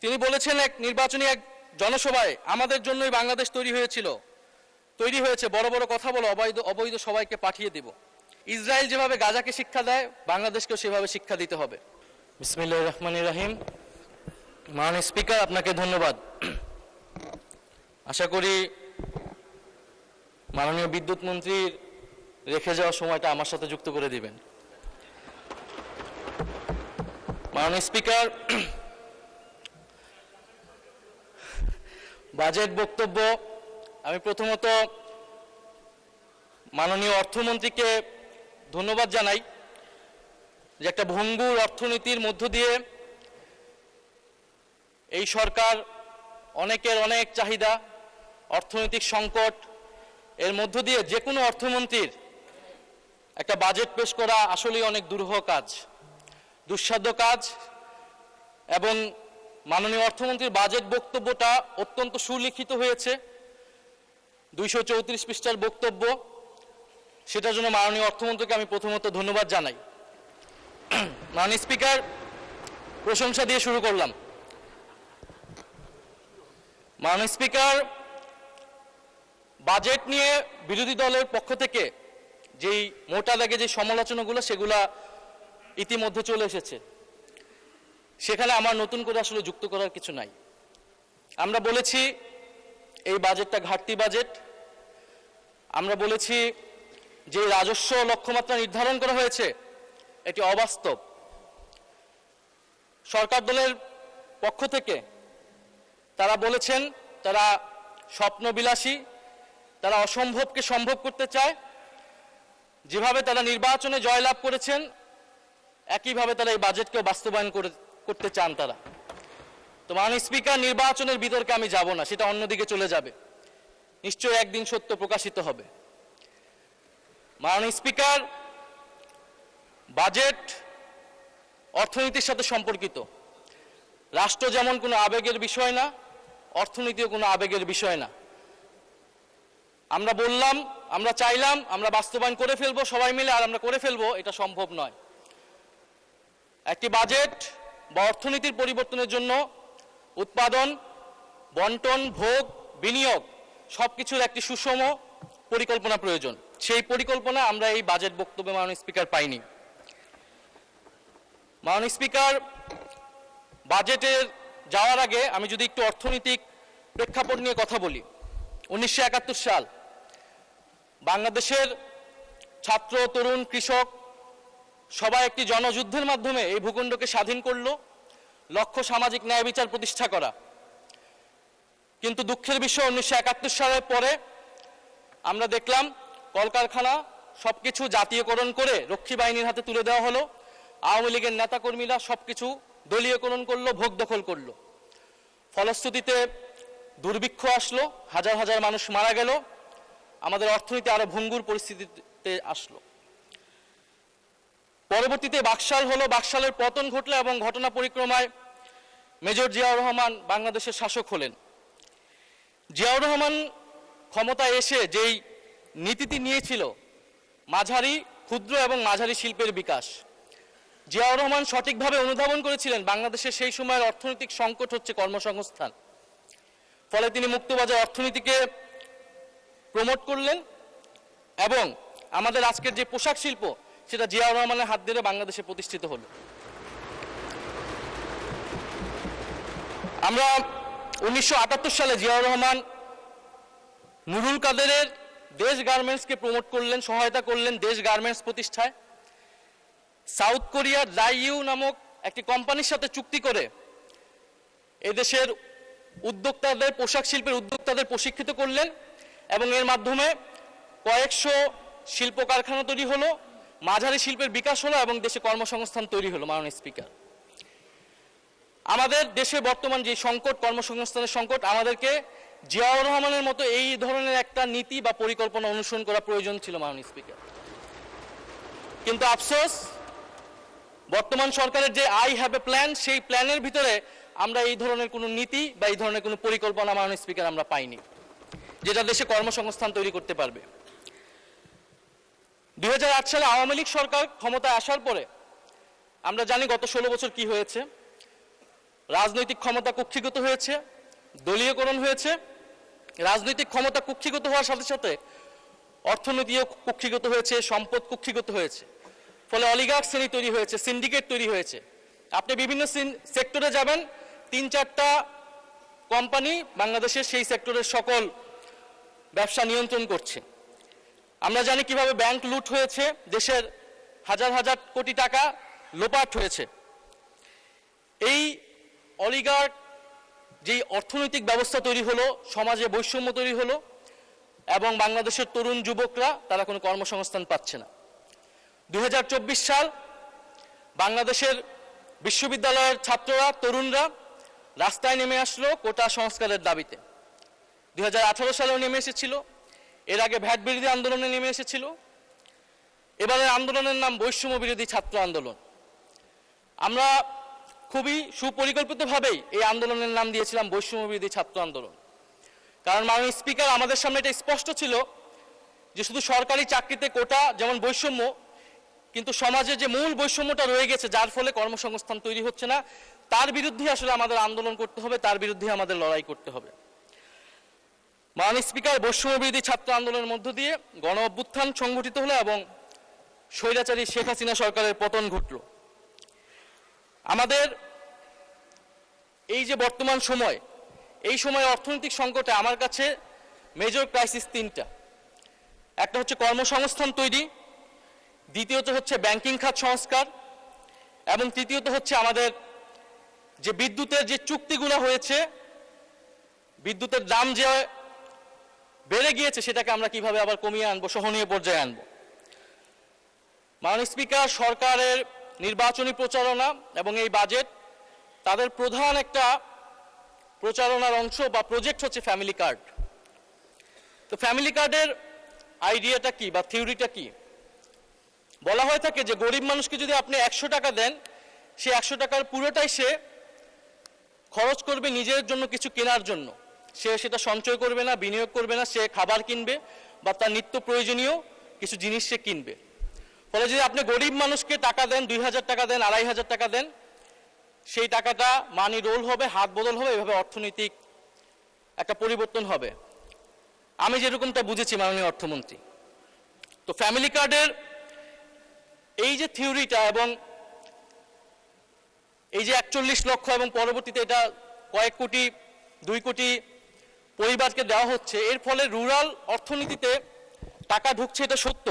তিনি বলেছেন এক নির্বাচনী এক জনসভায়, আমাদের জন্যই বাংলাদেশ তৈরি হয়েছে, বড় বড় কথা বলো, অবৈধ সবাইকে পাঠিয়ে দেব। ইসরায়েল যেভাবে গাজাকে শিক্ষা দেয়, বাংলাদেশকেও সেভাবে শিক্ষা দিতে হবে। বিসমিল্লাহির রহমানির রহিম। মাননীয় স্পিকার, আপনাকে ধন্যবাদ। আশা করি মাননীয় বিদ্যুৎ মন্ত্রীর রেখে যাওয়া সময়টা আমার সাথে যুক্ত করে দিবেন। মাননীয় স্পিকার, বাজেট বক্তব্য, আমি প্রথমত মাননীয় অর্থমন্ত্রীকে ধন্যবাদ জানাই যে একটা ভঙ্গুর অর্থনীতির মধ্য দিয়ে এই সরকার অনেকের অনেক চাহিদা, অর্থনৈতিক সংকট এর মধ্য দিয়ে যে কোনো অর্থমন্ত্রীর একটা বাজেট পেশ করা আসলেই অনেক দুরূহ কাজ, দুঃসাধ্য কাজ। এবং মাননীয় অর্থমন্ত্রীর বাজেট বক্তব্যটা অত্যন্ত সুলিখিত হয়েছে, 234 পৃষ্ঠার বক্তব্য। সেটার জন্য মাননীয় অর্থমন্ত্রীকে আমি প্রথমত ধন্যবাদ জানাই। মাননীয় স্পিকার, প্রশংসা দিয়ে শুরু করলাম। মাননীয় স্পিকার, বাজেট নিয়ে বিরোধী দলের পক্ষ থেকে যেই মোটা দাগে যে সমালোচনাগুলো, সেগুলা ইতিমধ্যে চলে এসেছে। সেখানে আমার নতুন করে আসলে যুক্ত করার কিছু নাই। আমরা বলেছি এই বাজেটটা ঘাটতি বাজেট। আমরা বলেছি যে রাজস্ব লক্ষ্যমাত্রা নির্ধারণ করা হয়েছে এটি অবাস্তব। সরকার দলের পক্ষ থেকে তারা বলেছেন তারা স্বপ্নবিলাসী, তারা অসম্ভবকে সম্ভব করতে চায়। যেভাবে তারা নির্বাচনে জয়লাভ করেছেন, একইভাবে তারা এই বাজেটকেও বাস্তবায়ন করতে চান তারা। তো মাননীয় স্পিকার, নির্বাচনের বিতর্কে আমি যাব না, সেটা অন্যদিকে চলে যাবে। নিশ্চয়ই একদিন সত্য প্রকাশিত হবে। মাননীয় স্পিকার, বাজেট অর্থনীতির সাথে সম্পর্কিত। রাষ্ট্র যেমন কোনো আবেগের বিষয় না, অর্থনীতিও কোনো আবেগের বিষয় না। আমরা বললাম, আমরা চাইলাম, আমরা বাস্তবায়ন করে ফেলবো সবাই মিলে, আর আমরা করে ফেলবো, এটা সম্ভব নয়। একটি বাজেট বা অর্থনীতির পরিবর্তনের জন্য উৎপাদন, বন্টন, ভোগ, বিনিয়োগ সবকিছুর একটি সুষম পরিকল্পনা প্রয়োজন। সেই পরিকল্পনা আমরা এই বাজেট বক্তব্যে মাননীয় স্পিকার পাইনি। মাননীয় স্পিকার, বাজেটের যাওয়ার আগে আমি যদি একটু অর্থনৈতিক প্রেক্ষাপট নিয়ে কথা বলি। 1971 সাল বাংলাদেশের ছাত্র, তরুণ, কৃষক সবাই একটি জনযুদ্ধের মাধ্যমে এই ভূখণ্ডকে স্বাধীন করলো, লক্ষ্য সামাজিক ন্যায় বিচার প্রতিষ্ঠা করা। কিন্তু দুঃখের বিষয়, 1971 সালের পরে আমরা দেখলাম কলকারখানা সবকিছু জাতীয়করণ করে রক্ষী বাহিনীর হাতে তুলে দেওয়া হলো। আওয়ামী লীগের নেতাকর্মীরা সবকিছু দলীয়করণ করলো, ভোগ দখল করলো। ফলশ্রুতিতে দুর্ভিক্ষ আসলো, হাজার হাজার মানুষ মারা গেল, আমাদের অর্থনীতি আরো ভঙ্গুর পরিস্থিতিতে আসলো। পরবর্তীতে বাকশাল হলো, বাকশালের পতন ঘটলো এবং ঘটনা পরিক্রমায় মেজর জিয়াউর রহমান বাংলাদেশের শাসক হলেন। জিয়াউর রহমান ক্ষমতায় এসে যেই নীতিটি নিয়েছিল, মাঝারি, ক্ষুদ্র এবং মাঝারি শিল্পের বিকাশ, জিয়াউর রহমান সঠিকভাবে অনুধাবন করেছিলেন বাংলাদেশের সেই সময়ের অর্থনৈতিক সংকট হচ্ছে কর্মসংস্থান। ফলে তিনি মুক্তবাজার অর্থনীতিকে প্রমোট করলেন এবং আমাদের আজকের যে পোশাক শিল্প, সেটা জিয়াউর রহমানের হাত ধরে বাংলাদেশে প্রতিষ্ঠিত হলো। আমরা 1978 সালে জিয়াউর রহমান নুরুল কাদেরের দেশ গার্মেন্টসকে প্রমোট করলেন, সহায়তা করলেন দেশ গার্মেন্টস প্রতিষ্ঠায়। সাউথ কোরিয়ার রাইইউ নামক একটি কোম্পানির সাথে চুক্তি করে এদেশের উদ্যোক্তাদের, পোশাক শিল্পের উদ্যোক্তাদের প্রশিক্ষিত করলেন এবং এর মাধ্যমে কয়েকশো শিল্প কারখানা তৈরি হলো, মাঝারি শিল্পের বিকাশ হলো এবং দেশে কর্মসংস্থান তৈরি হলো। মাননীয় স্পিকার, আমাদের দেশে বর্তমান যে সংকট, কর্মসংস্থানের সংকট, আমাদেরকে জিয়াউর রহমানের মতো এই ধরনের একটা নীতি বা পরিকল্পনা অনুসরণ করা প্রয়োজন ছিল মাননীয় স্পিকার। কিন্তু আফসোস, বর্তমান সরকারের যে আই হ্যাভ এ প্ল্যান, সেই প্ল্যানের ভিতরে আমরা এই ধরনের কোনো নীতি বা এই ধরনের কোনো পরিকল্পনা মাননীয় স্পিকার আমরা পাইনি, যেটা দেশে কর্মসংস্থান তৈরি করতে পারবে। 2008 সালে আওয়ামী লীগ সরকার ক্ষমতায় আসার পরে আমরা জানি গত 16 বছর কি হয়েছে। রাজনৈতিক ক্ষমতা কক্ষিগত হয়েছে, দলীয়করণ হয়েছে। রাজনৈতিক ক্ষমতা কক্ষিগত হওয়ার সাথে সাথে অর্থনীতিও কক্ষিগত হয়েছে, সম্পদ কক্ষিগত হয়েছে। ফলে অলিগার্ক শ্রেণী তৈরি হয়েছে, সিন্ডিকেট তৈরি হয়েছে। আপনি বিভিন্ন সেক্টরে যাবেন, 3-4টা কোম্পানি বাংলাদেশের সেই সেক্টরের সকল ব্যবসা নিয়ন্ত্রণ করছে। আমরা জানি কিভাবে ব্যাংক লুট হয়েছে, দেশের হাজার হাজার কোটি টাকা লোপাট হয়েছে। এই অলিগার্ক যেই অর্থনৈতিক ব্যবস্থা তৈরি হলো, সমাজে বৈষম্য তৈরি হলো এবং বাংলাদেশের তরুণ যুবকরা তারা কোনো কর্মসংস্থান পাচ্ছে না। 2024 সাল বাংলাদেশের বিশ্ববিদ্যালয়ের ছাত্ররা, তরুণরা রাস্তায় নেমে আসলো কোটা সংস্কারের দাবিতে। 2018 সালেও নেমে এসেছিল, এর আগে ভ্যাট বিরোধী আন্দোলনে নেমে এসেছিল। এবারের আন্দোলনের নাম বৈষম্য বিরোধী ছাত্র আন্দোলন। আমরা খুবই সুপরিকল্পিতভাবেই এই আন্দোলনের নাম দিয়েছিলাম বৈষম্য বিরোধী ছাত্র আন্দোলন। কারণ মাননীয় স্পিকার আমাদের সামনে এটা স্পষ্ট ছিল যে শুধু সরকারি চাকরিতে কোটা যেমন বৈষম্য, কিন্তু সমাজে যে মূল বৈষম্যটা রয়ে গেছে, যার ফলে কর্মসংস্থান তৈরি হচ্ছে না, তার বিরুদ্ধে আসলে আমাদের আন্দোলন করতে হবে, তার বিরুদ্ধে আমাদের লড়াই করতে হবে। মাননীয় স্পিকার বৈষম্য বিরোধী ছাত্র আন্দোলনের মধ্য দিয়ে গণ অভ্যুত্থান সংগঠিত হলো এবং স্বৈরাচারী শেখ হাসিনা সরকারের পতন ঘটল। আমাদের এই যে বর্তমান সময়, এই সময় অর্থনৈতিক সংকটে আমার কাছে মেজর ক্রাইসিস 3টা। একটা হচ্ছে কর্মসংস্থান তৈরি, দ্বিতীয়ত হচ্ছে ব্যাংকিং খাত সংস্কার এবং তৃতীয়ত হচ্ছে আমাদের যে বিদ্যুতের যে চুক্তিগুলো হয়েছে, বিদ্যুতের দাম যে বেড়ে গিয়েছে সেটাকে আমরা কিভাবে আবার কমিয়ে আনবো, সহনীয় পর্যায়ে আনবো। মাননীয় স্পিকার, সরকারের নির্বাচনী প্রচারণা এবং এই বাজেট, তাদের প্রধান একটা প্রচারণার অংশ বা প্রজেক্ট হচ্ছে ফ্যামিলি কার্ড। তো ফ্যামিলি কার্ডের আইডিয়াটা কি বা থিওরিটা কি? বলা হয়ে থাকে যে গরিব মানুষকে যদি আপনি 100 টাকা দেন, সে 100 টাকার পুরোটাই সে খরচ করবে নিজের জন্য কিছু কেনার জন্য। সে সেটা সঞ্চয় করবে না, বিনিয়োগ করবে না, সে খাবার কিনবে বা তার নিত্য প্রয়োজনীয় কিছু জিনিস সে কিনবে। ফলে যদি আপনি গরিব মানুষকে টাকা দেন, 2000 টাকা দেন, 2500 টাকা দেন, সেই টাকাটা মানি রোল হবে, হাত বদল হবে, এভাবে অর্থনৈতিক একটা পরিবর্তন হবে। আমি যেরকমটা বুঝেছি মাননীয় অর্থমন্ত্রী। তো ফ্যামিলি কার্ডের এই যে থিওরিটা এবং এই যে 41 লক্ষ এবং পরবর্তীতে এটা কয়েক কোটি, 2 কোটি পরিবারকে দেওয়া হচ্ছে, এর ফলে রুরাল অর্থনীতিতে টাকা ঢুকছে, এটা সত্য।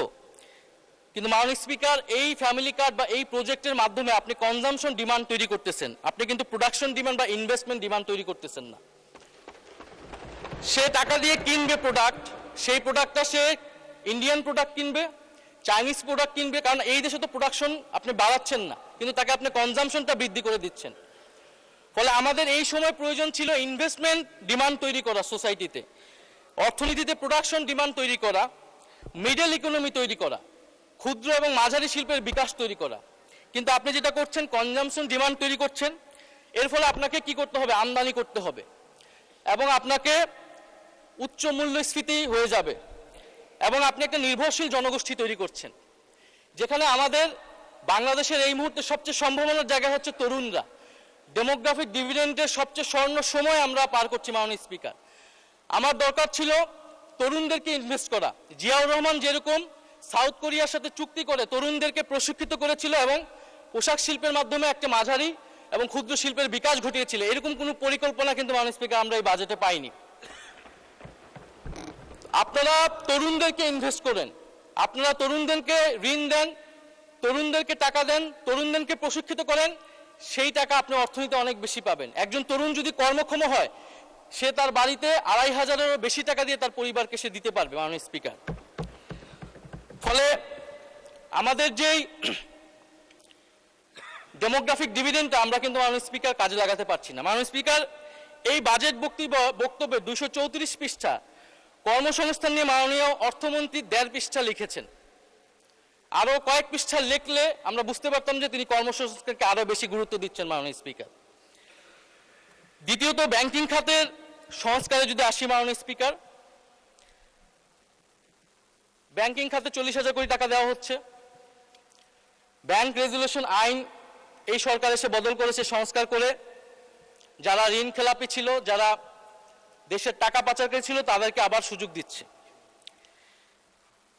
কিন্তু মাননীয় স্পিকার, এই ফ্যামিলি কার্ড বা এই প্রজেক্টের মাধ্যমে আপনি কনজামশন ডিমান্ড তৈরি করতেছেন, আপনি কিন্তু প্রোডাকশন ডিমান্ড বা ইনভেস্টমেন্ট ডিমান্ড তৈরি করতেছেন না। সে টাকা দিয়ে কিনবে প্রোডাক্ট, সেই প্রোডাক্টটা সে ইন্ডিয়ান প্রোডাক্ট কিনবে, চাইনিজ প্রোডাক্ট কিনবে, কারণ এই দেশে তো প্রোডাকশন আপনি বাড়াচ্ছেন না, কিন্তু তাকে আপনি কনজামশনটা বৃদ্ধি করে দিচ্ছেন। ফলে আমাদের এই সময় প্রয়োজন ছিল ইনভেস্টমেন্ট ডিমান্ড তৈরি করা, সোসাইটিতে অর্থনীতিতে প্রোডাকশন ডিমান্ড তৈরি করা, মিডল ইকোনমি তৈরি করা, ক্ষুদ্র এবং মাঝারি শিল্পের বিকাশ তৈরি করা। কিন্তু আপনি যেটা করছেন, কনজামশন ডিমান্ড তৈরি করছেন। এর ফলে আপনাকে কি করতে হবে? আমদানি করতে হবে এবং আপনাকে উচ্চ মূল্যস্ফীতি হয়ে যাবে এবং আপনি একটা নির্ভরশীল জনগোষ্ঠী তৈরি করছেন, যেখানে আমাদের বাংলাদেশের এই মুহূর্তে সবচেয়ে সম্ভাবনার জায়গা হচ্ছে তরুণরা। ডেমোগ্রাফিক ডিভিডেন্ডের সবচেয়ে স্বর্ণ সময় আমরা পার করছি মাননীয় স্পিকার। আমার দরকার ছিল তরুণদেরকে ইনভেস্ট করা। জিয়াউর রহমান যেরকম সাউথ কোরিয়ার সাথে চুক্তি করে তরুণদেরকে প্রশিক্ষিত করেছিল এবং পোশাক শিল্পের মাধ্যমে একটা মাঝারি এবং ক্ষুদ্র শিল্পের বিকাশ ঘটিয়েছিল, এরকম কোনো পরিকল্পনা কিন্তু মাননীয় স্পিকার আমরা এই বাজেটে পাইনি। আপনারা তরুণদেরকে ইনভেস্ট করেন, আপনারা তরুণদেরকে ঋণ দেন, তরুণদেরকে টাকা দেন, তরুণদেরকে প্রশিক্ষিত করেন, সেই টাকা আপনি অর্থনীতিতে অনেক বেশি পাবেন। একজন তরুণ যদি কর্মক্ষম হয়, সে তার বাড়িতে 2500-এরও বেশি টাকা দিয়ে তার পরিবারকে সে দিতে পারবে মাননীয় স্পিকার। ফলে আমাদের যেই ডেমোগ্রাফিক ডিভিডেন্ডটা আমরা কিন্তু মাননীয় স্পিকার কাজে লাগাতে পারছি না। মাননীয় স্পিকার, এই বাজেট বক্তব্যে 234 পৃষ্ঠা কর্মসংস্থান নিয়ে মাননীয় অর্থমন্ত্রী 1.5 পৃষ্ঠা লিখেছেন। আরো কয়েক পৃষ্ঠা লিখলে আমরা বুঝতে পারতাম যে তিনি কর্মসংস্থানকে আরো বেশি গুরুত্ব দিচ্ছেন মাননীয় স্পিকার। দ্বিতীয়ত, ব্যাংকিং খাতের সংস্কারে যদি আসি মাননীয় স্পিকার, ব্যাংকিং খাতে 40,000 কোটি টাকা দেওয়া হচ্ছে। ব্যাংক রেজুলেশন আইন এই সরকার এসে বদল করেছে, সংস্কার করে যারা ঋণ খেলাপি ছিল, যারা দেশের টাকা পাচারকারী ছিল, তাদেরকে আবার সুযোগ দিচ্ছে।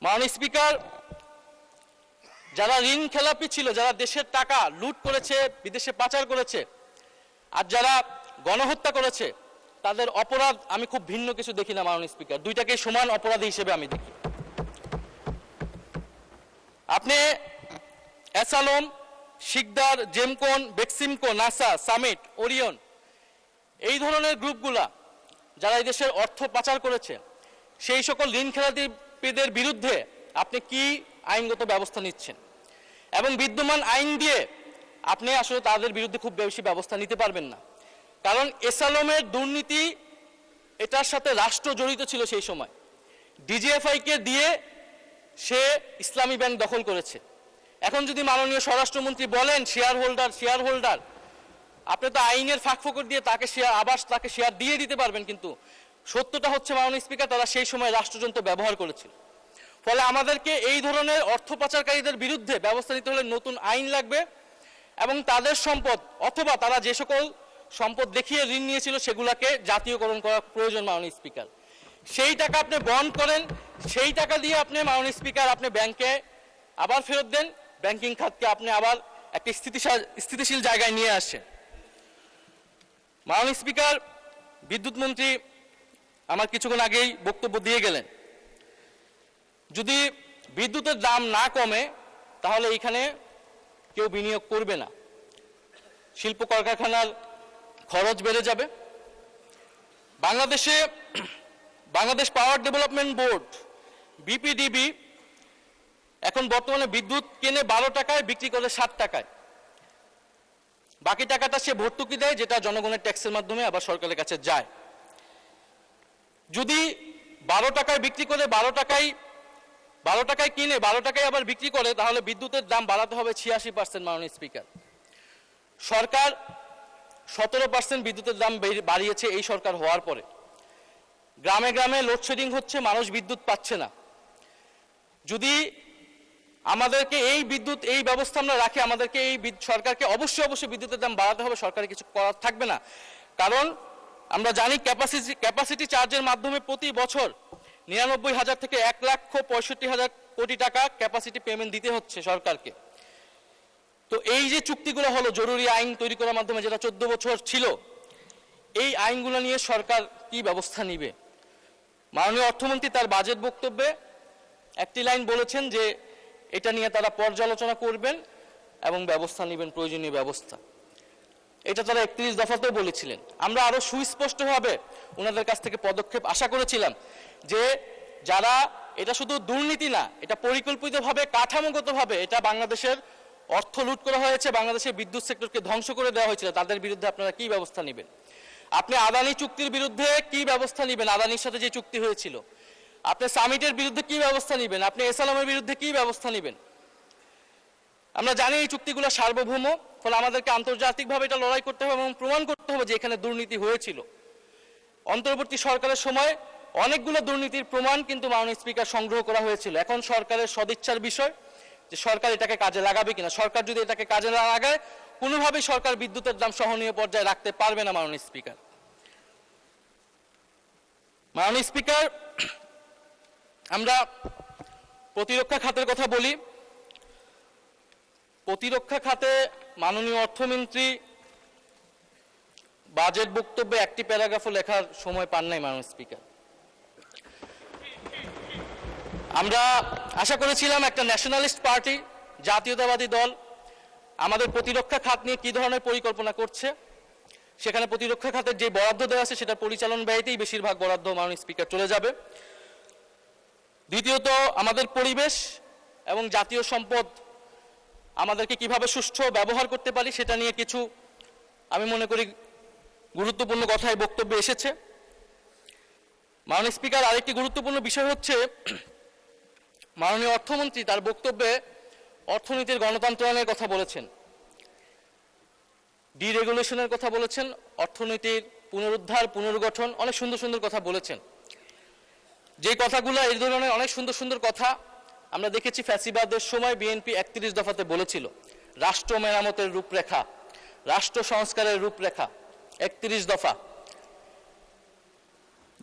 মাননীয় স্পিকার, যারা ঋণ খেলাপি ছিল, যারা দেশের টাকা লুট করেছে, বিদেশে পাচার করেছে, আর যারা গণহত্যা করেছে, তাদের অপরাধ আমি খুব ভিন্ন কিছু দেখি না মাননীয় স্পিকার, দুইটাকে সমান অপরাধী হিসেবে আমি দেখি। আপনি অ্যাসালম, শিকদার, জেমকন, বেক্সিমকো, নাসা, সামিট, ওরিয়ন, এই ধরনের গ্রুপগুলা যারা এই দেশের অর্থ পাচার করেছে, সেই সকল ঋণ খেলাপিদের বিরুদ্ধে আপনি কি আইনগত ব্যবস্থা নিচ্ছেন? এবং বিদ্যমান আইন দিয়ে আপনি আসলে তাদের বিরুদ্ধে খুব বেশি ব্যবস্থা নিতে পারবেন না, কারণ এসালমের দুর্নীতি, এটার সাথে রাষ্ট্র জড়িত ছিল সেই সময়। ডিজিএফআইকে দিয়ে সে ইসলামী ব্যাংক দখল করেছে। এখন যদি মাননীয় স্বরাষ্ট্রমন্ত্রী বলেন শেয়ার হোল্ডার, আপনি তো আইনের ফাঁকফোকর দিয়ে তাকে শেয়ার দিয়ে দিতে পারবেন, কিন্তু সত্যটা হচ্ছে মাননীয় স্পিকার, তারা সেই সময় রাষ্ট্রযন্ত্র ব্যবহার করেছিল। ফলে আমাদেরকে এই ধরনের অর্থ পাচারকারীদের বিরুদ্ধে ব্যবস্থা নিতে হলে নতুন আইন লাগবে, এবং তাদের সম্পদ অথবা তারা যে সকল সম্পদ দেখিয়ে ঋণ নিয়েছিল সেগুলোকে জাতীয়করণ করা প্রয়োজন মাননীয় স্পিকার। সেই টাকা আপনি বন্ড করেন, সেই টাকা দিয়ে আপনি মাননীয় স্পিকার আপনি ব্যাংকে আবার ফেরত দেন, ব্যাংকিং খাতকে আপনি আবার একটা স্থিতিশীল জায়গায় নিয়ে আসেন। মাননীয় স্পিকার, বিদ্যুৎ মন্ত্রী আমার কিছুক্ষণ আগেই বক্তব্য দিয়ে গেলেন, যদি বিদ্যুতের দাম না কমে তাহলে এখানে কেউ বিনিয়োগ করবে না, শিল্প কলকারখানার খরচ বেড়ে যাবে। Bangladesh power development board BPDB এখন বর্তমানে বিদ্যুৎ কেনে 12 টাকায়, বিক্রি করে 7 টাকায়। বাকি টাকাটা সে ভর্তুকি দেয়, যেটা জনগণের ট্যাক্সের মাধ্যমে আবার সরকারের কাছে যায়। যদি 12 টাকায় বিক্রি করে 12 টাকায় কিনে 12 টাকায় আবার বিক্রি করে, তাহলে বিদ্যুতের দাম বাড়াতে হবে 86%। মাননীয় স্পিকার, সরকার 17% বিদ্যুতের দাম বাড়িয়েছে এই সরকার হওয়ার পরে। গ্রামে গ্রামে লোডশেডিং হচ্ছে, মানুষ বিদ্যুৎ পাচ্ছে না। যদি আমাদেরকে এই ব্যবস্থা আমরা রাখি, আমাদেরকে সরকারকে অবশ্যই বিদ্যুতের দাম বাড়াতে হবে, সরকারের কিছু করার থাকবে না। কারণ আমরা জানি ক্যাপাসিটি চার্জের মাধ্যমে প্রতি বছর 99,000 থেকে 1,65,000 কোটি টাকা ক্যাপাসিটি পেমেন্ট দিতে হচ্ছে সরকারকে। তো এই যে চুক্তিগুলো হলো জরুরি আইন তৈরি করার মাধ্যমে, যেটা 14 বছর ছিল, এই আইনগুলো নিয়ে সরকার কি ব্যবস্থা নিবে? মাননীয় অর্থমন্ত্রী তার বাজেট বক্তব্যে একটি লাইন বলেছেন যে এটা নিয়ে তারা পর্যালোচনা করবেন এবং ব্যবস্থা নেবেন, প্রয়োজনীয় ব্যবস্থা। এটা তারা 31 দফাতেও বলেছিলেন। আমরা আরো সুস্পষ্টভাবে ওনাদের কাছ থেকে পদক্ষেপ আশা করেছিলাম যে যারা, এটা শুধু দুর্নীতি না, এটা পরিকল্পিতভাবে কাঠামোগতভাবে এটা বাংলাদেশের অর্থ লুট করা হয়েছে, বাংলাদেশের বিদ্যুৎ সেক্টরকে ধ্বংস করে দেওয়া হয়েছিল, তাদের বিরুদ্ধে আপনারা কি ব্যবস্থা নেবেন? আপনি আদানি চুক্তির বিরুদ্ধে কি ব্যবস্থা নেবেন? আদানির সাথে যে চুক্তি হয়েছিল, আপনি সামিটের বিরুদ্ধে কি ব্যবস্থা নেবেন? আপনি এসালামের বিরুদ্ধে কি ব্যবস্থা নেবেন? আমরা জানি এই চুক্তিগুলো সার্বভৌম, ফলে আমাদেরকে আন্তর্জাতিকভাবে এটা লড়াই করতে হবে এবং প্রমাণ করতে হবে যে এখানে দুর্নীতি হয়েছিল। অন্তর্বর্তী সরকারের সময় অনেকগুলো দুর্নীতির প্রমাণ কিন্তু মাননীয় স্পিকার সংগ্রহ করা হয়েছিল। এখন সরকারের সদিচ্ছার বিষয় যে সরকার এটাকে কাজে লাগাবে কিনা। সরকার যদি এটাকে কাজে না লাগায়, কোনোভাবেই সরকার বিদ্যুতের দাম সহনীয় পর্যায়ে রাখতে পারবে না। মাননীয় স্পিকার, আমরা প্রতিরক্ষা খাতের কথা বলি। প্রতিরক্ষা খাতে মাননীয় অর্থমন্ত্রী বাজেট বক্তব্যে একটি প্যারাগ্রাফও লেখার সময় পান নাই। মাননীয় স্পিকার, আমরা আশা করেছিলাম একটা ন্যাশনালিস্ট পার্টি, জাতীয়তাবাদী দল আমাদের প্রতিরক্ষা খাত নিয়ে কি ধরনের পরিকল্পনা করছে। সেখানে প্রতিরক্ষা খাতের যে বরাদ্দ দেওয়া আছে সেটা পরিচালন ব্যয়তেই বেশিরভাগ বরাদ্দ মাননীয় স্পিকার চলে যাবে। দ্বিতীয়ত, আমাদের পরিবেশ এবং জাতীয় সম্পদ আমাদেরকে কিভাবে সুষ্ঠু ব্যবহার করতে পারি সেটা নিয়ে কিছু আমি মনে করি গুরুত্বপূর্ণ কথা এই বক্তব্যে এসেছে। মাননীয় স্পিকার, আরেকটি গুরুত্বপূর্ণ বিষয় হচ্ছে মাননীয় অর্থমন্ত্রী তার বক্তব্যে অর্থনীতির গণতন্ত্রায়নের কথা বলেছেন, ডিরেগুলেশনের কথা বলেছেন, অর্থনীতির পুনরুদ্ধার, পুনর্গঠন, অনেক সুন্দর সুন্দর কথা বলেছেন। যে কথাগুলো, এই ধরনের অনেক সুন্দর সুন্দর কথা আমরা দেখেছি ফ্যাসিবাদের সময় বিএনপি 31 দফাতে বলেছিল। রাষ্ট্র মেরামতের রূপরেখা, রাষ্ট্র সংস্কারের রূপরেখা, 31 দফা।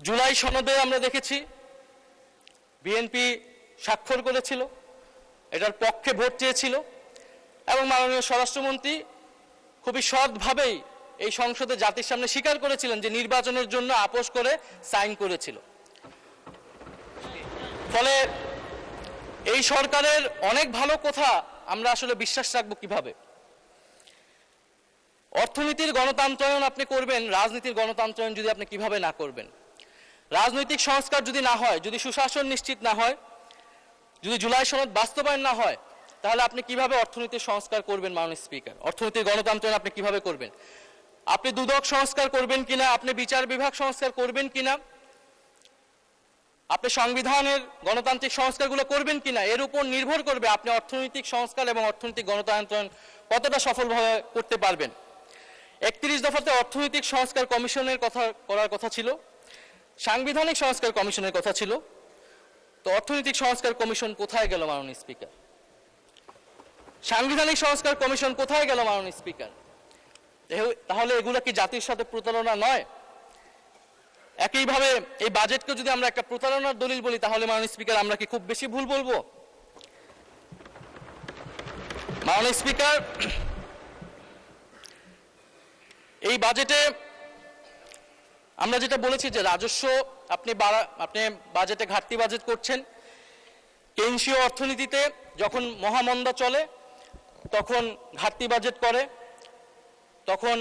জুলাই সনদে আমরা দেখেছি বিএনপি স্বাক্ষর করেছিল, এটার পক্ষে ভোট চেয়েছিল এবং মাননীয় স্বরাষ্ট্রমন্ত্রী খুবই সৎভাবেই এই সংসদে জাতির সামনে স্বীকার করেছিলেন যে নির্বাচনের জন্য আপোষ করে সাইন করেছিল। ফলে এই সরকারের অনেক ভালো কথা আমরা আসলে বিশ্বাস রাখবো কিভাবে? অর্থনীতির গণতন্ত্রায়ন আপনি করবেন, রাজনীতির গণতন্ত্রায়ন যদি আপনি কিভাবে না করবেন? রাজনৈতিক সংস্কার যদি না হয়, যদি সুশাসন নিশ্চিত না হয়, যদি জুলাই সনদ বাস্তবায়ন না হয়, তাহলে আপনি কিভাবে অর্থনীতির সংস্কার করবেন মাননীয় স্পিকার? অর্থনীতির গণতন্ত্রায়ন আপনি কিভাবে করবেন? আপনি দুদক সংস্কার করবেন কিনা, আপনি বিচার বিভাগ সংস্কার করবেন কিনা, আপনি সংবিধানের গণতান্ত্রিক সংস্কারগুলো করবেন কিনা, এর উপর নির্ভর করবে আপনি অর্থনৈতিক সংস্কার এবং অর্থনৈতিক গণতন্ত্রায়ন কতটা সফলভাবে করতে পারবেন। 31 দফাতে অর্থনৈতিক সংস্কার কমিশনের কথা করার কথা ছিল, সাংবিধানিক সংস্কার কমিশনের কথা ছিল, তো অর্থনৈতিক সংস্কার কমিশন কোথায় গেল মাননীয় স্পিকার? সাংবিধানিক সংস্কার কমিশন কোথায় গেল মাননীয় স্পিকার? তাহলে এগুলো কি জাতির সাথে প্রতারণা নয়? একইভাবে এই বাজেটকে যদি আমরা একটা প্রতারণার দলিল বলি, তাহলে মাননীয় স্পিকার আমরা কি খুব বেশি ভুল বলবো? মাননীয় স্পিকার, এই বাজেটে আমরা যেটা বলেছি যে রাজস্ব আপনি বাজেটে ঘাটতি বাজেট করছেন। কেন্দ্রীয় অর্থনীতিতে যখন মহামন্দা চলে তখন ঘাটতি বাজেট করে, তখন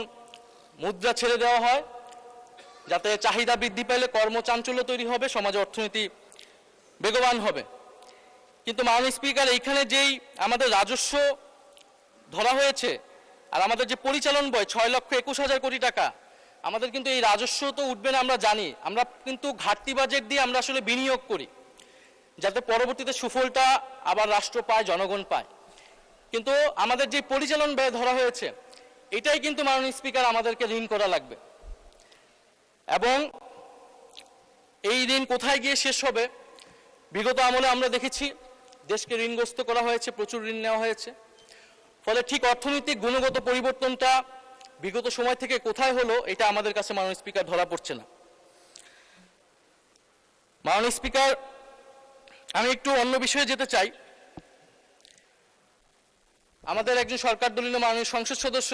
মুদ্রা ছেড়ে দেওয়া হয় যাতে চাহিদা বৃদ্ধি পেলে কর্মচাঞ্চল্য তৈরি হবে, সমাজে অর্থনীতি বেগবান হবে। কিন্তু মাননীয় স্পিকার, এইখানে যেই আমাদের রাজস্ব ধরা হয়েছে আর আমাদের যে পরিচালন ব্যয় 6,21,000 কোটি টাকা, আমাদের কিন্তু এই রাজস্ব তো উঠবে না আমরা জানি, আমরা কিন্তু ঘাটতি বাজেট দিয়ে আমরা আসলে বিনিয়োগ করি যাতে পরবর্তীতে সুফলটা আবার রাষ্ট্র পায়, জনগণ পায়। কিন্তু আমাদের যে পরিচালন ব্যয় ধরা হয়েছে এটাই কিন্তু মাননীয় স্পিকার আমাদেরকে ঋণ করা লাগবে, এবং এই ঋণ কোথায় গিয়ে শেষ হবে? বিগত আমলে আমরা দেখেছি দেশকে ঋণগ্রস্ত করা হয়েছে, প্রচুর ঋণ নেওয়া হয়েছে। ফলে ঠিক অর্থনৈতিক গুণগত পরিবর্তনটা বিগত সময় থেকে কোথায় হলো এটা আমাদের কাছে মাননীয় স্পিকার ধরা পড়ছে না। মাননীয় স্পিকার, আমি একটু অন্য বিষয়ে যেতে চাই। আমাদের একজন সরকার দলীয় মাননীয় সংসদ সদস্য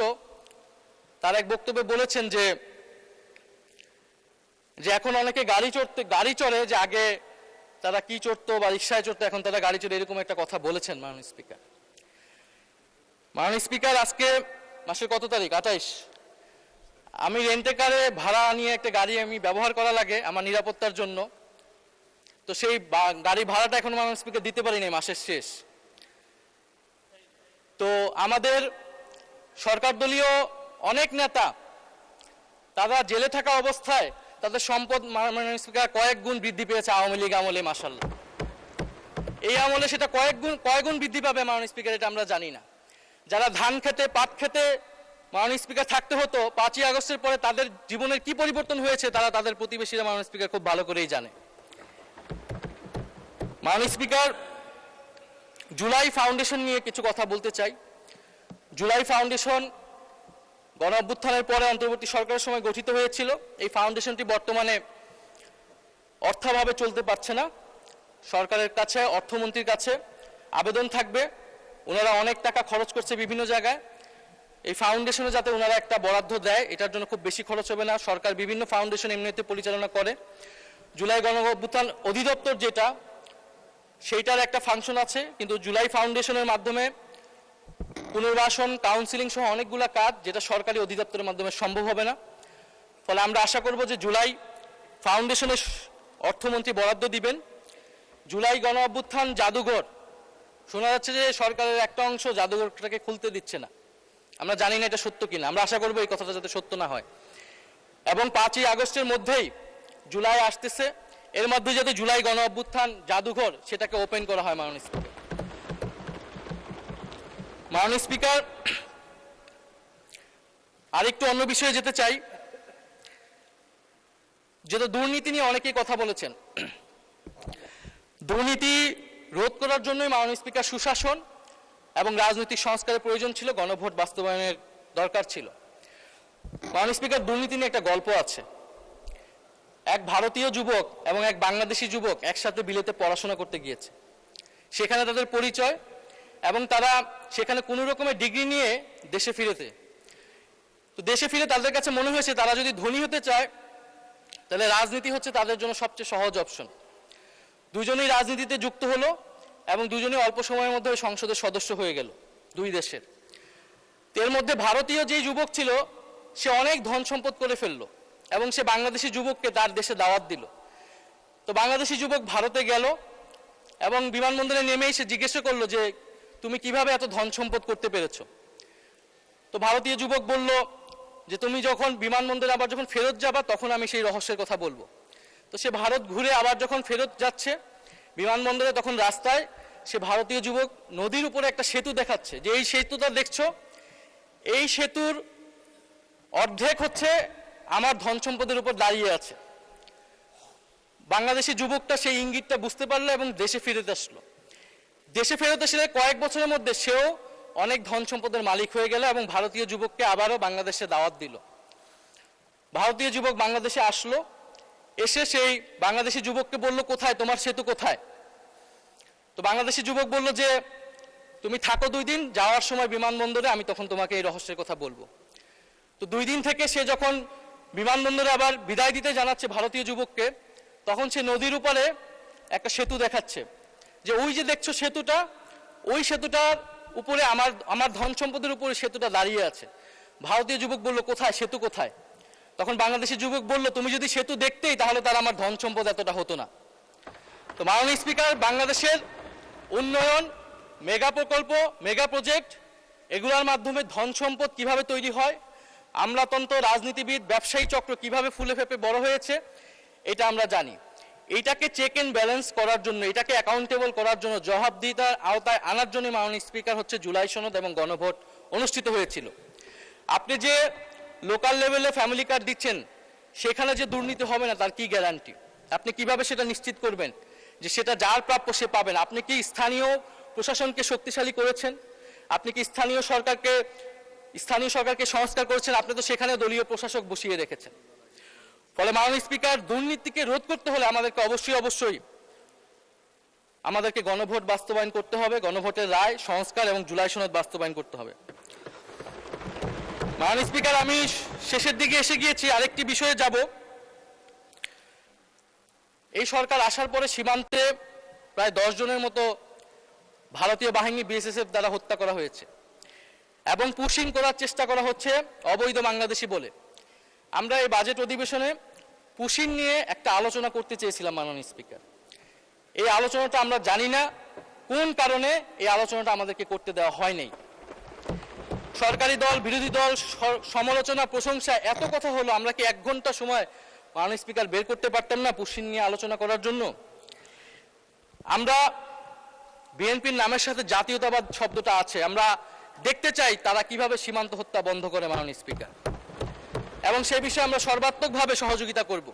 তার এক বক্তব্যে বলেছেন যে এখন অনেকে গাড়ি চড়ে, যে আগে তারা কি চড়তো বা রিক্সায় চড়তো, এখন তারা গাড়ি চড়ে, এরকম একটা কথা বলেছেন মাননীয় স্পিকার। মাননীয় স্পিকার, আজকে মাসের কত তারিখ? 28। আমি রেন্টে কারে ভাড়া নিয়ে একটা গাড়ি আমি ব্যবহার করা লাগে আমার নিরাপত্তার জন্য, তো সেই গাড়ি ভাড়াটা এখন মাননীয় স্পিকার দিতে পারিনি মাসের শেষ। তো আমাদের সরকার দলীয় অনেক নেতা তারা জেলে থাকা অবস্থায় তাদের সম্পদ মাননীয় স্পিকার কয়েক গুণ বৃদ্ধি পেয়েছে আওয়ামী লীগ আমলে, মাশাআল্লাহ। এই আমলে সেটা কয়েক গুণ বৃদ্ধি পাবে মাননীয় স্পিকার, এটা আমরা জানি না। যারা ধান খেতে, পাট খেতে মাননীয় স্পিকার থাকতে হতো, 5ই আগস্টের পরে তাদের জীবনের কি পরিবর্তন হয়েছে তারা তাদের প্রতিবেশীরা মাননীয় স্পিকার খুব ভালো করেই জানে। মাননীয় স্পিকার, জুলাই ফাউন্ডেশন নিয়ে কিছু কথা বলতে চাই। জুলাই ফাউন্ডেশন গণ অভ্যুত্থানের পরে অন্তর্বর্তী সরকারের সময় গঠিত হয়েছিল। এই ফাউন্ডেশনটি বর্তমানে অর্থাভাবে চলতে পারছে না। সরকারের কাছে, অর্থমন্ত্রীর কাছে আবেদন থাকবে, ওনারা অনেক টাকা খরচ করছে বিভিন্ন জায়গায়, এই ফাউন্ডেশনে যাতে ওনারা একটা বরাদ্দ দেয়, এটার জন্য খুব বেশি খরচ হবে না। সরকার বিভিন্ন ফাউন্ডেশন এমনিতে পরিচালনা করে। জুলাই গণ অভ্যুত্থান অধিদপ্তর যেটা, সেইটার একটা ফাংশন আছে, কিন্তু জুলাই ফাউন্ডেশনের মাধ্যমে পুনর্বাসন, কাউন্সিলিং সহ অনেকগুলো কাজ যেটা সরকারি অধিদপ্তরের মাধ্যমে সম্ভব হবে না। ফলে আমরা আশা করব যে জুলাই ফাউন্ডেশনের অর্থমন্ত্রী বরাদ্দ দিবেন। জুলাই গণ অভ্যুত্থান জাদুঘর, শোনা যাচ্ছে যে সরকারের একটা অংশ জাদুঘরটাকে খুলতে দিচ্ছে না, আমরা জানি না এটা সত্য কিনা, আমরা আশা করব এই কথাটা যাতে সত্য না হয়। এবং 5ই আগস্টের মধ্যেই জুলাই আসতেছে, এর মধ্যে যাতে জুলাই গণ অভ্যুত্থান জাদুঘর সেটাকে ওপেন করা হয় মাননীয় স্পিকার। মাননীয় স্পিকার, আরেকটু অন্য বিষয়ে যেতে চাই, যেটা দুর্নীতি নিয়ে অনেকেই কথা বলেছেন। দুর্নীতি রোধ করার জন্যই মাননীয় স্পিকার সুশাসন এবং রাজনৈতিক সংস্কারের প্রয়োজন ছিল, গণভোট বাস্তবায়নের দরকার ছিল। মাননীয় স্পিকার, দুর্নীতি নিয়ে একটা গল্প আছে। এক ভারতীয় যুবক এবং এক বাংলাদেশি যুবক একসাথে বিলেতে পড়াশোনা করতে গিয়েছে। সেখানে তাদের পরিচয় এবং তারা সেখানে কোনো রকমের ডিগ্রি নিয়ে দেশে ফিরেছে। তো দেশে ফিরে তাদের কাছে মনে হয়েছে তারা যদি ধনী হতে চায় তাহলে রাজনীতি হচ্ছে তাদের জন্য সবচেয়ে সহজ অপশন। দুজনেই রাজনীতিতে যুক্ত হলো এবং দুজনেই অল্প সময়ের মধ্যে সংসদের সদস্য হয়ে গেল দুই দেশের। এর মধ্যে ভারতীয় যে যুবক ছিল সে অনেক ধন সম্পদ করে ফেললো এবং সে বাংলাদেশি যুবককে তার দেশে দাওয়াত দিল। তো বাংলাদেশি যুবক ভারতে গেল এবং বিমানবন্দরে নেমেই সে জিজ্ঞাসা করলো যে তুমি কিভাবে এত ধন সম্পদ করতে পেরেছো। তো ভারতীয় যুবক বলল যে তুমি যখন বিমানবন্দরে আবার যখন ফেরত যাবা তখন আমি সেই রহস্যের কথা বলবো। তো সে ভারত ঘুরে আবার যখন ফেরত যাচ্ছে বিমানবন্দরে, তখন রাস্তায় সে ভারতীয় যুবক নদীর উপরে একটা সেতু দেখাচ্ছে যে এই সেতুটা দেখছো, এই সেতুর অর্ধেক হচ্ছে আমার ধন সম্পদের উপর দাঁড়িয়ে আছে। বাংলাদেশি যুবকটা সেই ইঙ্গিতটা বুঝতে পারলো এবং দেশে ফিরে আসলো। দেশে ফেরত এসে কয়েক বছরের মধ্যে সেও অনেক ধন সম্পদের মালিক হয়ে গেল এবং ভারতীয় যুবককে আবারও বাংলাদেশে দাওয়াত দিল। ভারতীয় যুবক বাংলাদেশে আসলো, এসে সেই বাংলাদেশি যুবককে বলল কোথায় তোমার সেতু কোথায়। তো বাংলাদেশি যুবক বলল যে তুমি থাকো 2 দিন, যাওয়ার সময় বিমানবন্দরে আমি তখন তোমাকে এই রহস্যের কথা বলবো। তো 2 দিন থেকে সে যখন বিমানবন্দরে আবার বিদায় দিতে জানাচ্ছে ভারতীয় যুবককে, তখন সে নদীর উপরে একটা সেতু দেখাচ্ছে যে ওই যে দেখছো সেতুটা, ওই সেতুটার উপরে আমার ধন সম্পদের উপরে সেতুটা দাঁড়িয়ে আছে। ভারতীয় যুবক বলল কোথায়, সেতু কোথায়? তখন বাংলাদেশি যুবক বলল তুমি যদি সেতু দেখতেই তাহলে তার আমার ধন সম্পদ এতটা হতো না। তো মাননীয় স্পিকার, বাংলাদেশের উন্নয়ন, মেগা প্রকল্প, মেগা প্রজেক্ট, এগুলোর মাধ্যমে ধন সম্পদ কিভাবে তৈরি হয়, আমলাতন্ত্র, রাজনীতিবিদ, ব্যবসায়ী চক্র কিভাবে ফুলে ফেপে বড় হয়েছে এটা আমরা জানি। এইটাকে চেক এন্ড ব্যালেন্স করার জন্য, এটাকে অ্যাকাউন্টেবল করার জন্য, জবাবদিহিতার আওতায় আনার জন্য মাননীয় স্পিকার হচ্ছে জুলাই সনদ এবং গণভোট অনুষ্ঠিত হয়েছিল। আপনি যে লোকাল লেভেলে ফ্যামিলি কার্ড দিচ্ছেন সেখানে যে দুর্নীতি হবে না তার কি গ্যারান্টি? আপনি কিভাবে সেটা নিশ্চিত করবেন যে সেটা যার প্রাপ্য সে পাবেন? আপনি কি স্থানীয় প্রশাসনকে শক্তিশালী করেছেন? আপনি কি স্থানীয় সরকারকে সংস্কার করেছেন? আপনি তো সেখানে দলীয় প্রশাসক বসিয়ে রেখেছেন। ফলে মাননীয় স্পিকার, দুর্নীতিকে রোধ করতে হলে আমাদেরকে অবশ্যই আমাদেরকে গণভোট বাস্তবায়ন করতে হবে, গণভোটের রায়, সংস্কার এবং জুলাই সনদ বাস্তবায়ন করতে হবে। মাননীয় স্পিকার, আমি শেষের দিকে এসে গিয়েছি, আরেকটি বিষয়ে যাব। এই সরকার আসার পরে সীমান্তে প্রায় 10 জনের মতো ভারতীয় বাহিনী বিএসএফ দ্বারা হত্যা করা হয়েছে এবং পুশিং করার চেষ্টা করা হচ্ছে অবৈধ বাংলাদেশি বলে। আমরা এই বাজেট অধিবেশনে পুশিং নিয়ে একটা আলোচনা করতে চেয়েছিলাম মাননীয় স্পিকার। এই আলোচনাটা আমরা জানি না কোন কারণে এই আলোচনাটা আমাদেরকে করতে দেওয়া হয়নি। সরকারি দল, বিরোধী দল, সমালোচনা, প্রশংসা, এত কথা হলো, আমরা কি 1 ঘন্টা সময় মাননীয় স্পিকার বের করতে পারতাম না পুশিং নিয়ে আলোচনা করার জন্য? আমরা বিএনপির নামের সাথে জাতীয়তাবাদ শব্দটা আছে, আমরা দেখতে চাই তারা কিভাবে সীমান্ত হত্যা বন্ধ করে মাননীয় স্পিকার, এবং সেই বিষয়ে আমরা সর্বাত্মকভাবে সহযোগিতা করব।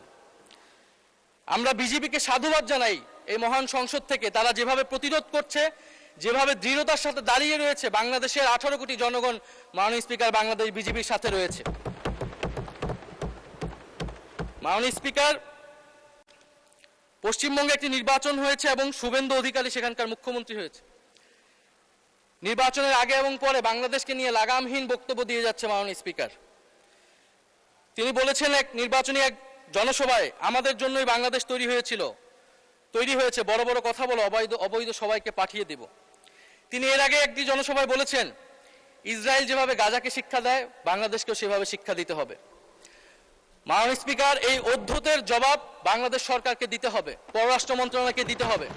আমরা বিজেপিকে সাধুবাদ জানাই এই মহান সংসদ থেকে, তারা যেভাবে প্রতিরোধ করছে, যেভাবে দৃঢ়তার সাথে দাঁড়িয়ে রয়েছে। বাংলাদেশের 18 কোটি জনগণ মাননীয় স্পিকার বাংলাদেশ বিজেপির সাথে রয়েছে। মাননীয় স্পিকার, পশ্চিমবঙ্গে একটি নির্বাচন হয়েছে এবং শুভেন্দু অধিকারী সেখানকার মুখ্যমন্ত্রী হয়েছে। নির্বাচনের আগে এবং পরে বাংলাদেশকে নিয়ে লাগামহীন বক্তব্য দিয়ে যাচ্ছে মাননীয় স্পিকার। তিনি বলেছেন নির্বাচনী এক জনসভায়, আমাদের জন্যই বাংলাদেশ তৈরি হয়েছে, বড় বড় কথা বলো, অবৈধ সবাইকে পাঠিয়ে দেব। তিনি এর আগে একটি জনসভায় বলেছেন ইসরায়েল যেভাবে গাজাকে শিক্ষা দেয় বাংলাদেশকেও সেভাবে শিক্ষা দিতে হবে। মাননীয় স্পিকার, এই অদ্ভুতের জবাব বাংলাদেশ সরকারকে দিতে হবে, পররাষ্ট্র মন্ত্রণালয়কে দিতে হবে।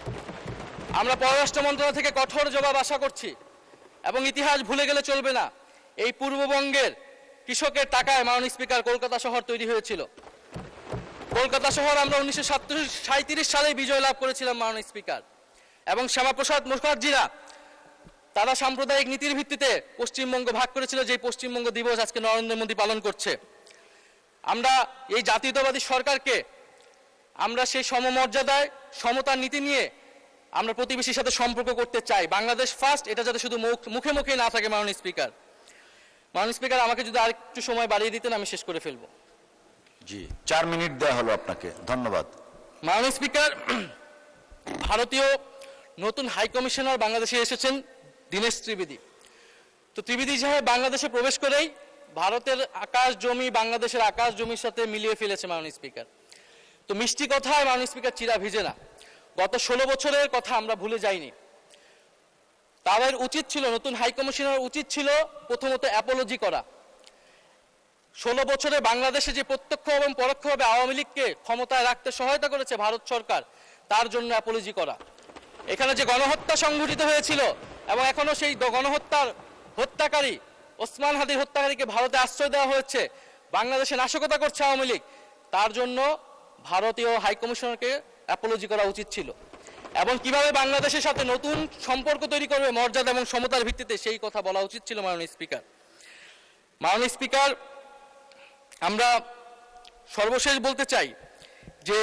আমরা পররাষ্ট্র মন্ত্রণালয় থেকে কঠোর জবাব আশা করছি এবং ইতিহাস ভুলে গেলে চলবে না। এই পূর্ববঙ্গের কৃষকের টাকায় মাননীয় স্পিকার কলকাতা শহর তৈরি হয়েছিল। কলকাতা শহর আমরা 1937 সালে বিজয় লাভ করেছিলাম মাননীয় স্পিকার, এবং শ্যামাপ্রসাদ মুখার্জিরা তারা সাম্প্রদায়িক নীতির ভিত্তিতে পশ্চিমবঙ্গ ভাগ করেছিল, যে পশ্চিমবঙ্গ দিবস আজকে নরেন্দ্র মোদী পালন করছে। আমরা এই জাতীয়তাবাদী সরকারকে আমরা সেই সমমর্যাদায় সমতার নীতি নিয়ে আমরা প্রতিবেশীর সাথে সম্পর্ক করতে চাই। বাংলাদেশ ফার্স্ট, এটা যাতে শুধু মুখে মুখে না থাকে মাননীয় স্পিকার। মাননীয় স্পিকার, আমাকে যদি আরেকটু সময় বাড়িয়ে দিতেন আমি শেষ করে ফেলবো। জি, 4 মিনিট দেওয়া হলো আপনাকে, ধন্যবাদ। মাননীয় স্পিকার, ভারতীয় নতুন হাই কমিশনার বাংলাদেশে এসেছেন দীনেশ ত্রিবেদী। তো ত্রিবেদী সাহেব বাংলাদেশে প্রবেশ করেই ভারতের আকাশ জমি বাংলাদেশের আকাশ জমির সাথে মিলিয়ে ফেলেছে মাননীয় স্পিকার। তো মিষ্টি কথায় মাননীয় স্পিকার চিরা ভিজে না। গত 16 বছরের কথা আমরা ভুলে যাইনি। তাদের উচিত ছিল, নতুন হাই কমিশনার উচিত ছিল প্রথমত অ্যাপোলজি করা। 16 বছরে বাংলাদেশে যে প্রত্যক্ষ এবং পরোক্ষভাবে আওয়ামী লীগকে ক্ষমতায় রাখতে সহায়তা করেছে ভারত সরকার, তার জন্য অ্যাপোলজি করা। এখানে যে গণহত্যা সংঘটিত হয়েছিল এবং এখনো সেই গণহত্যার হত্যাকারী ওসমান হাদির হত্যাকারীকে ভারতে আশ্রয় দেওয়া হয়েছে, বাংলাদেশে নাশকতা করছে আওয়ামী লীগ, তার জন্য ভারতীয় হাই কমিশনারকে অ্যাপোলজি করা উচিত ছিল। এবং কিভাবে বাংলাদেশের সাথে নতুন সম্পর্ক তৈরি করবে মর্যাদা এবং সমতার ভিত্তিতে, সেই কথা বলা উচিত ছিল মাননীয় স্পিকার। মাননীয় স্পিকার, আমরা সর্বশেষ বলতে চাই যে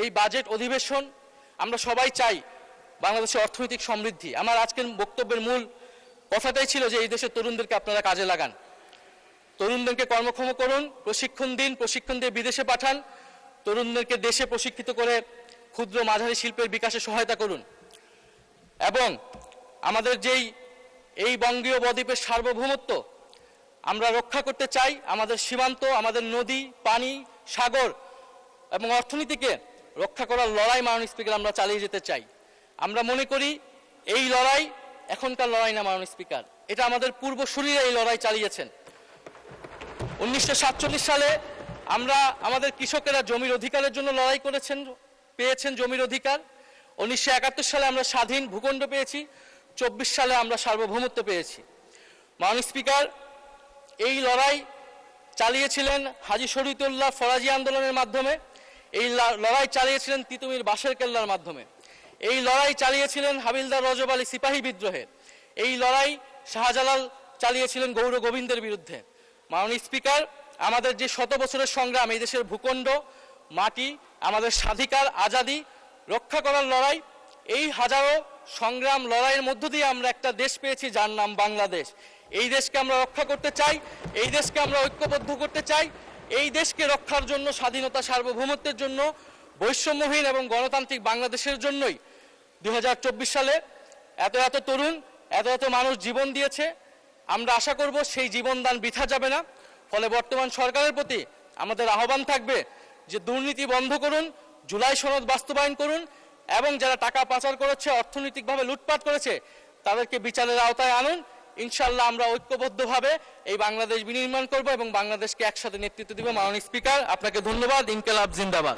এই বাজেট অধিবেশন আমরা সবাই চাই বাংলাদেশের অর্থনৈতিক সমৃদ্ধি। আমার আজকের বক্তব্যের মূল কথাটাই ছিল যে এই দেশের তরুণদেরকে আপনারা কাজে লাগান, তরুণদেরকে কর্মক্ষম করুন, প্রশিক্ষণ দিন, প্রশিক্ষণ দিয়ে বিদেশে পাঠান, তরুণদেরকে দেশে প্রশিক্ষিত করে ক্ষুদ্র মাঝারি শিল্পের বিকাশে সহায়তা করুন। এবং আমাদের যেই এই বঙ্গীয় বদ্বীপের সার্বভৌমত্ব আমরা রক্ষা করতে চাই, আমাদের সীমান্ত, আমাদের নদী, পানি, সাগর এবং অর্থনীতিকে রক্ষা করার লড়াই মাননীয় স্পিকার আমরা চালিয়ে যেতে চাই। আমরা মনে করি এই লড়াই এখনকার লড়াই না মাননীয় স্পিকার, এটা আমাদের পূর্বসূরীরা এই লড়াই চালিয়েছেন। 1947 সালে আমরা আমাদের কৃষকেরা জমির অধিকারের জন্য লড়াই করেছেন, পেয়েছেন জমির অধিকার। 1971 সালে আমরা স্বাধীন ভূখণ্ড পেয়েছি, 24 সালে আমরা সার্বভৌমত্ব পেয়েছি। মাননীয় স্পিকার, এই লড়াই চালিয়েছিলেন হাজী শরীয়তুল্লাহ ফরাজি আন্দোলনের মাধ্যমে, এই লড়াই চালিয়েছিলেন তিতুমির বাঁশের কেল্লার মাধ্যমে, এই লড়াই চালিয়েছিলেন হাবিলদার রজব আলী সিপাহী বিদ্রোহে, এই লড়াই শাহজালাল চালিয়েছিলেন গৌর গোবিন্দের বিরুদ্ধে। মাননীয় স্পিকার, আমাদের যে 100 বছরের সংগ্রাম, এই দেশের ভূখণ্ড, মাটি, আমাদের স্বাধিকার, আজাদি রক্ষা করার লড়াই, এই হাজারো সংগ্রাম লড়াইয়ের মধ্য দিয়ে আমরা একটা দেশ পেয়েছি যার নাম বাংলাদেশ। এই দেশকে আমরা রক্ষা করতে চাই, এই দেশকে আমরা ঐক্যবদ্ধ করতে চাই। এই দেশকে রক্ষার জন্য, স্বাধীনতা সার্বভৌমত্বের জন্য, বৈষম্যহীন এবং গণতান্ত্রিক বাংলাদেশের জন্যই 2024 সালে এত তরুণ, এত মানুষ জীবন দিয়েছে। আমরা আশা করব সেই জীবনদান বৃথা যাবে না। ফলে বর্তমান সরকারের প্রতি আমাদের আহ্বান থাকবে যে দুর্নীতি বন্ধ করুন, জুলাই সনদ বাস্তবায়ন করুন এবং যারা টাকা পাচার করেছে, অর্থনৈতিকভাবে লুটপাট করেছে, তাদেরকে বিচারের আওতায় আনুন। ইনশাআল্লাহ আমরা ঐক্যবদ্ধভাবে এই বাংলাদেশ বিনির্মাণ করব এবং বাংলাদেশকে একসাথে নেতৃত্ব দেব। মাননীয় স্পিকার, আপনাকে ধন্যবাদ। ইনকিলাব জিন্দাবাদ।